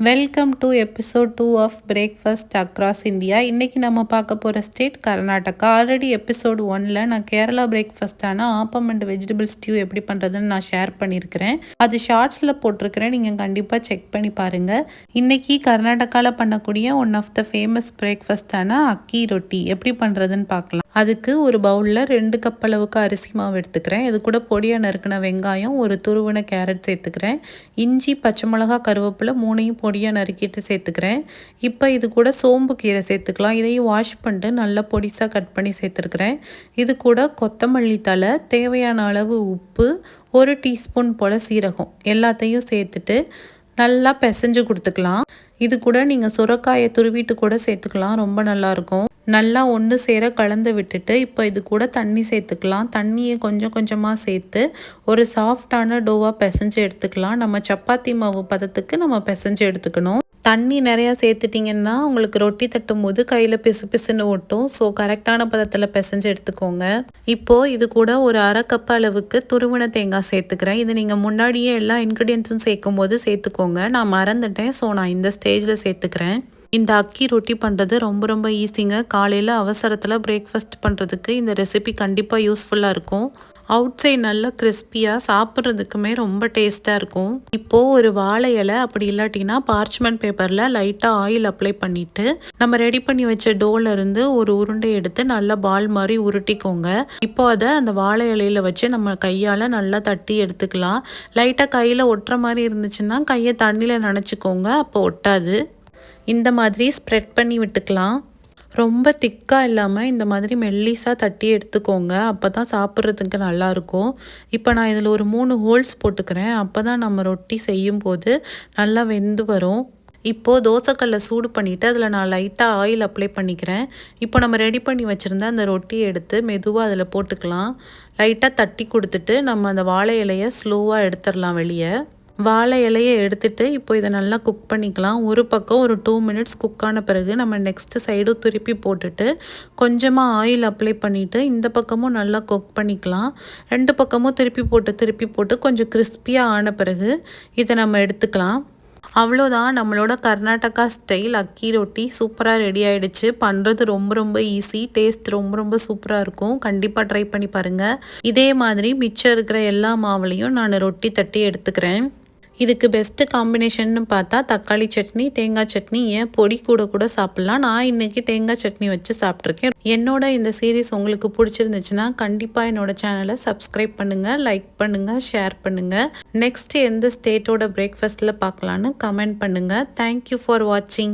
Welcome to episode 2 of breakfast across India. இன்றைக்கி நம்ம பார்க்க போகிற ஸ்டேட் கர்நாடகா. ஆல்ரெடி எபிசோட் 1ல் நான் கேரளா பிரேக்ஃபாஸ்டான ஆப்பம் அண்ட் வெஜிடபிள் ஸ்டியூ எப்படி பண்ணுறதுன்னு நான் ஷேர் பண்ணியிருக்கிறேன். அது ஷார்ட்ஸில் போட்டிருக்கிறேன், நீங்கள் கண்டிப்பாக செக் பண்ணி பாருங்கள். இன்றைக்கி கர்நாடகாவில் பண்ணக்கூடிய ஒன் ஆஃப் த ஃபேமஸ் பிரேக்ஃபாஸ்டான அக்கி ரொட்டி எப்படி பண்ணுறதுன்னு பார்க்கலாம். அதுக்கு ஒரு பவுலில் 2 கப் அளவுக்கு அரிசி மாவு எடுத்துக்கிறேன். இது கூட பொடியாக நறுக்கின வெங்காயம், ஒரு துருவின கேரட் சேர்த்துக்கிறேன். இஞ்சி, பச்சை மிளகா, கருவேப்பிலை 3ஐயும் பொடியாக நறுக்கிட்டு சேர்த்துக்கிறேன். இப்போ இது கூட சோம்பு கீரை சேர்த்துக்கலாம். இதையும் வாஷ் பண்ணிட்டு நல்லா பொடிசாக கட் பண்ணி சேர்த்துருக்கிறேன். இது கூட கொத்தமல்லி தழை, தேவையான அளவு உப்பு, 1 டீஸ்பூன் போல் சீரகம் எல்லாத்தையும் சேர்த்துட்டு நல்லா பிசைஞ்சு கொடுத்துக்கலாம். இது கூட நீங்கள் சுரைக்காயை துருவிட்டு கூட சேர்த்துக்கலாம், ரொம்ப நல்லாயிருக்கும். நல்லா ஒன்று சேர கலந்து விட்டுட்டு இப்போ இது கூட தண்ணி சேர்த்துக்கலாம். தண்ணியை கொஞ்சம் கொஞ்சமாக சேர்த்து ஒரு சாஃப்டான டோவாக பிசைஞ்சு எடுத்துக்கலாம். நம்ம சப்பாத்தி மாவு பதத்துக்கு நம்ம பிசைஞ்சு எடுத்துக்கணும். தண்ணி நிறையா சேர்த்துட்டிங்கன்னா உங்களுக்கு ரொட்டி தட்டும் போது கையில் பிசு பிசுன்னு ஒட்டும். ஸோ கரெக்டான பதத்தில் பிசைஞ்சு எடுத்துக்கோங்க. இப்போது இது கூட ஒரு 1/2 கப் அளவுக்கு துருவின தேங்காய் சேர்த்துக்கிறேன். இது நீங்கள் முன்னாடியே எல்லா இன்க்ரீடியன்ஸும் சேர்க்கும் போது சேர்த்துக்கோங்க. நான் மறந்துட்டேன், ஸோ நான் இந்த ஸ்டேஜில் சேர்த்துக்கிறேன். இந்த அக்கி ரொட்டி பண்ணுறது ரொம்ப ரொம்ப ஈஸிங்க. காலையில் அவசரத்தில் பிரேக்ஃபாஸ்ட் பண்ணுறதுக்கு இந்த ரெசிபி கண்டிப்பாக யூஸ்ஃபுல்லாக இருக்கும். அவுட் சைட் நல்லா கிறிஸ்பியாக, சாப்பிட்றதுக்குமே ரொம்ப டேஸ்ட்டாக இருக்கும். இப்போது ஒரு வாழை இலை அப்படி இல்லாட்டினா பார்ச்மெண்ட் பேப்பரில் லைட்டாக ஆயில் அப்ளை பண்ணிவிட்டு நம்ம ரெடி பண்ணி வச்ச டோலேருந்து ஒரு உருண்டை எடுத்து நல்லா பால் மாதிரி உருட்டிக்கோங்க. இப்போ அதை அந்த வாழை இலையில் வச்சு நம்ம கையால் நல்லா தட்டி எடுத்துக்கலாம். லைட்டாக கையில் ஒட்டுற மாதிரி இருந்துச்சுன்னா கையை தண்ணியில் நனைச்சிக்கோங்க, அப்போ ஒட்டாது. இந்த மாதிரி ஸ்ப்ரெட் பண்ணி விட்டுக்கலாம். ரொம்ப திக்காக இல்லாமல் இந்த மாதிரி மெல்லிஸாக தட்டி எடுத்துக்கோங்க, அப்போ தான் சாப்பிட்றதுக்கு நல்லாயிருக்கும். இப்போ நான் இதில் ஒரு 3 ஹோல்ஸ் போட்டுக்கிறேன். அப்போ தான் நம்ம ரொட்டி செய்யும் போது நல்லா வெந்து வரும். இப்போது தோசைக்கல்லை சூடு பண்ணிவிட்டு அதில் நான் லைட்டாக ஆயில் அப்ளை பண்ணிக்கிறேன். இப்போ நம்ம ரெடி பண்ணி வச்சுருந்த அந்த ரொட்டியை எடுத்து மெதுவாக அதில் போட்டுக்கலாம். லைட்டாக தட்டி கொடுத்துட்டு நம்ம அந்த வாழை இலையை ஸ்லோவாக எடுத்துடலாம் வெளியே. வாழை இலையை எடுத்துட்டு இப்போ இதை நல்லா குக் பண்ணிக்கலாம். ஒரு பக்கம் ஒரு 2 மினிட்ஸ் குக் ஆன பிறகு நம்ம நெக்ஸ்ட் சைடும் திருப்பி போட்டுட்டு கொஞ்சமாக ஆயில் அப்ளை பண்ணிவிட்டு இந்த பக்கமும் நல்லா குக் பண்ணிக்கலாம். 2 பக்கமும் திருப்பி போட்டு கொஞ்சம் கிறிஸ்பியாக ஆன பிறகு இதை நம்ம எடுத்துக்கலாம். அவ்வளோதான், நம்மளோட கர்நாடகா ஸ்டைல் அக்கி ரொட்டி சூப்பராக ரெடி ஆகிடுச்சு. பண்ணுறது ரொம்ப ரொம்ப ஈஸி, டேஸ்ட் ரொம்ப ரொம்ப சூப்பராக இருக்கும். கண்டிப்பாக ட்ரை பண்ணி பாருங்கள். இதே மாதிரி மிச்சம் இருக்கிற எல்லா மாவுலையும் நான் ரொட்டி தட்டி எடுத்துக்கிறேன். இதுக்கு பெஸ்ட்டு காம்பினேஷன்னு பார்த்தா தக்காளி சட்னி, தேங்காய் சட்னி, ஏன் பொடி கூட சாப்பிட்லாம். நான் இன்றைக்கி தேங்காய் சட்னி வச்சு சாப்பிட்ருக்கேன். என்னோட இந்த சீரீஸ் உங்களுக்கு பிடிச்சிருந்துச்சுன்னா கண்டிப்பாக என்னோடய சேனலை சப்ஸ்கிரைப் பண்ணுங்கள், லைக் பண்ணுங்கள், ஷேர் பண்ணுங்கள். நெக்ஸ்ட் எந்த ஸ்டேட்டோட பிரேக்ஃபாஸ்ட்டில் பார்க்கலான்னு கமெண்ட் பண்ணுங்கள். தேங்க்யூ ஃபார் வாட்சிங்.